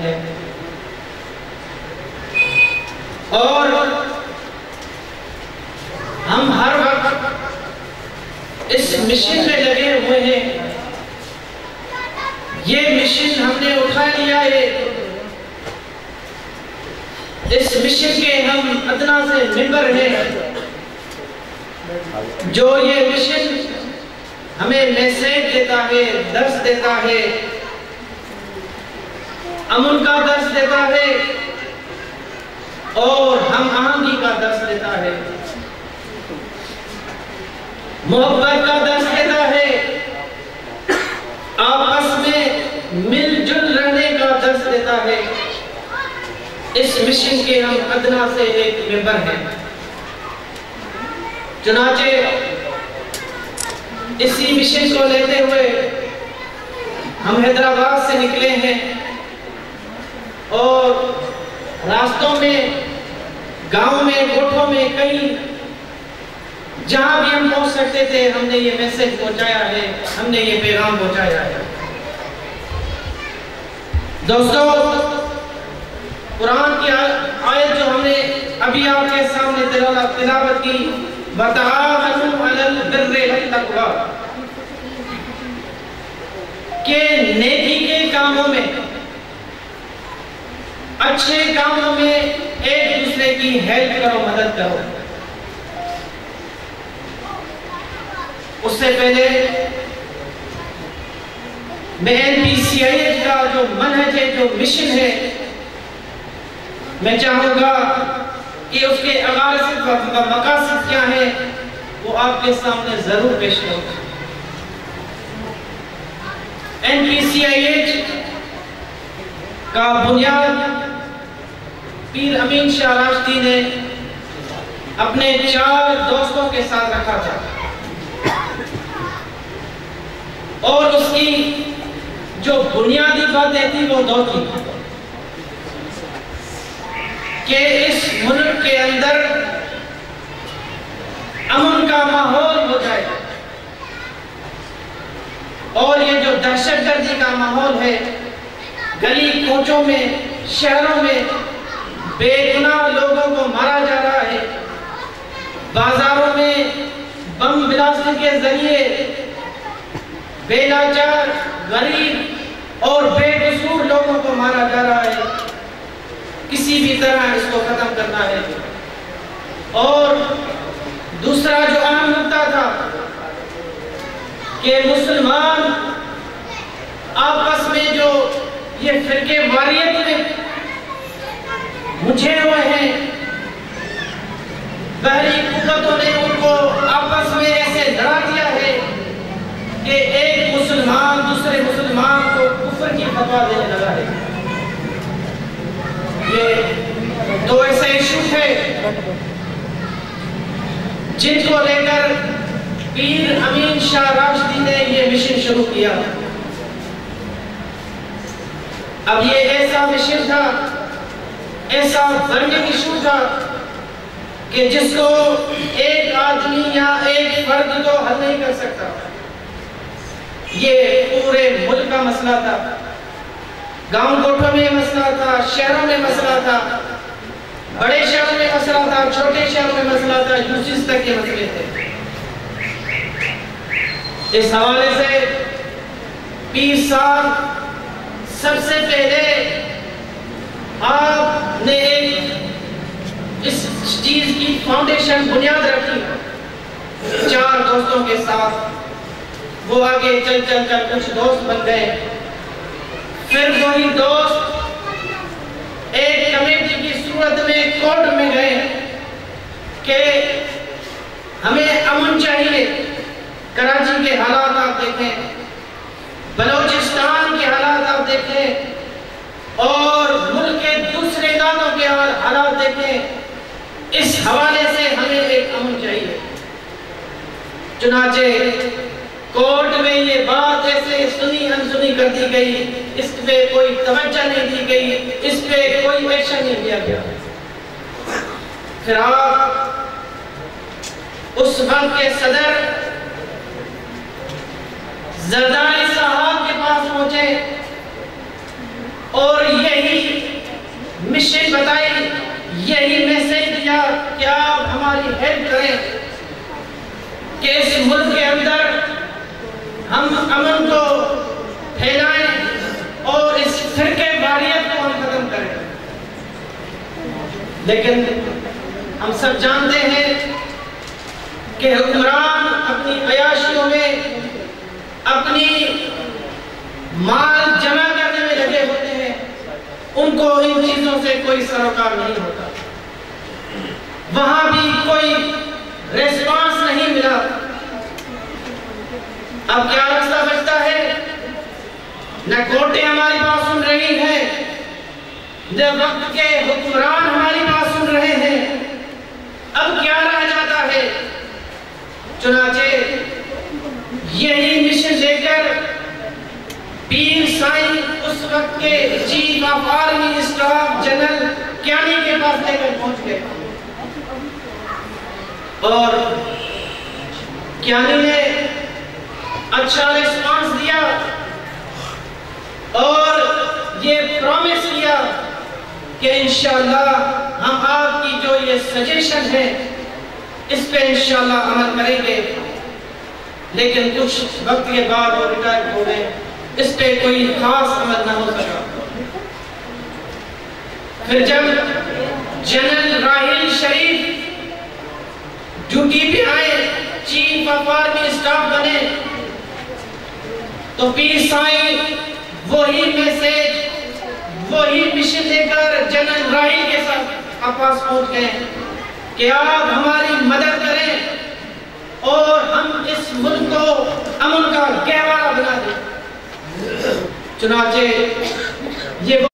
हैं और हम हर वक्त इस मिशन में लगे हुए हैं। ये मिशन हमने उठा लिया है। इस मिशन के हम अदना से मेंबर हैं। जो ये मिशन हमें मैसेज देता है, दर्श देता है, अमन का दर्श देता है और हम आहंगी का दर्श देता है, मोहब्बत का दर्श देता है, आपस में मिलजुल रहने का दर्श देता है। इस मिशन के हम अदना से एक मेंबर हैं। चुनाचे इसी मिशन को लेते हुए हम हैदराबाद से निकले हैं और रास्तों में, गांव में, कोठों में, कहीं जहां भी हम पहुंच सकते थे हमने ये मैसेज पहुंचाया है, हमने ये पैगाम पहुंचाया है। दोस्तों, कुरान की आयत जो हमने अभी आपके सामने तिलावत की, वतआवनु अलल बिर्रि वत्तक़वा, के नेकी के कामों में, अच्छे कामों में एक दूसरे की हेल्प करो, मदद करो। उससे पहले मैं NPCIH का जो मनहज है, जो मिशन है, मैं चाहूंगा कि उसके अगासिद व मकासद क्या है वो आपके सामने जरूर पेश करूं। NPCIH का बुनियाद पीर अमीन शाह राशिदी ने अपने 4 दोस्तों के साथ रखा था और उसकी जो बुनियादी बातें थी वो 2 थी कि इस मुल्क के अंदर अमन का माहौल हो जाए और ये जो दहशतगर्दी का माहौल है, गली कोचों में, शहरों में बेगुनाह लोगों को मारा जा रहा है, बाजारों में बम ब्लास्टिंग के जरिए बेलाचार, गरीब और बेकसूर लोगों को मारा जा रहा है। किसी भी तरह इसको खत्म करना है। और दूसरा जो अहम मुद्दा था कि मुसलमान आपस में जो ये फिरके वारियत में मुझे हुए हैं, बहरी कुव्वतों ने उनको आपस में ऐसे लड़ा दिया है कि एक मुसलमान दूसरे मुसलमान को कुफ्र की फतवा देने लगा है। ये 2 ऐसे इशू थे जिनको लेकर पीर अमीन शाह राशिदी ने ये मिशन शुरू किया। अब ये ऐसा मिशन था, ऐसा बर्निंग इशू था कि जिसको एक आदमी या एक फर्द तो हल नहीं कर सकता। ये पूरे मुल्क का मसला था, गांव कोठों में मसला था, शहरों में मसला था, बड़े शहरों में मसला था, छोटे शहरों में मसला था, यूसीस तक के मसले थे। इस हवाले से पीर साहब सबसे पहले आपने एक इस चीज की फाउंडेशन, बुनियाद रखी 4 दोस्तों के साथ। वो आगे चल चल कर कुछ दोस्त बन गए, फिर वही दोस्त एक कमेटी की सूरत में कोर्ट में गए कि हमें अमन चाहिए। कराची के हालात आप देखें, बलोचिस्तान के हालात आप देखें और मुल्क के दूसरे इलाकों के हालात देखें। इस हवाले से हमें एक अमन चाहिए। चुनाचे कोर्ट में ये बात ऐसे सुनी अनसुनी कर दी गई, इस पे कोई तवज्जो नहीं दी गई, इस पे कोई एक्शन नहीं लिया गया। फिर आप उस वक्त के सदर जरदारी साहब के पास पहुंचे और यही मिशन बताई, यही मैसेज दिया कि आप हमारी हेल्प करें कि इस मुल्क के अंदर हम अमन को फैलाएं और इस फिरके वारियत को हम खत्म करें। लेकिन हम सब जानते हैं कि हुक्मरान अपनी अयाशियों में, अपनी माल जमा करने में लगे होते हैं, उनको इन चीजों से कोई सरोकार नहीं होता। वहां भी कोई रेस्पॉन्स नहीं मिला। अब क्या रास्ता बचता है? न कोर्टें हमारी बात सुन रही हैं, न वक्त के हुक्मरान हमारी बात सुन रहे हैं। अब क्या रह जाता है? चुनाचे यही मिशन लेकर पीर साईं उस वक्त के chief of army staff general Kayani के पास लेकर पहुंच गए और क्यानी ने अच्छा रिस्पांस दिया और ये प्रॉमिस किया कि इंशाअल्लाह हम आपकी जो ये सजेशन है इस पे इंशाअल्लाह अमल करेंगे। लेकिन कुछ वक्त के बाद वो रिटायर हो गए, इस पे कोई खास अमल ना हो सका। फिर जब जनरल राहिल शरीफ ड्यूटी पे आए, चीफ ऑफ आर्मी स्टाफ बने, तो पीर साईं वही मैसेज, वही मिशन लेकर जनरल राहिल के साथ पास पहुंच गए कि आप हमारी मदद करें और हम इस मुल्क को अमन का गहवारा बना दें। चुनाचे ये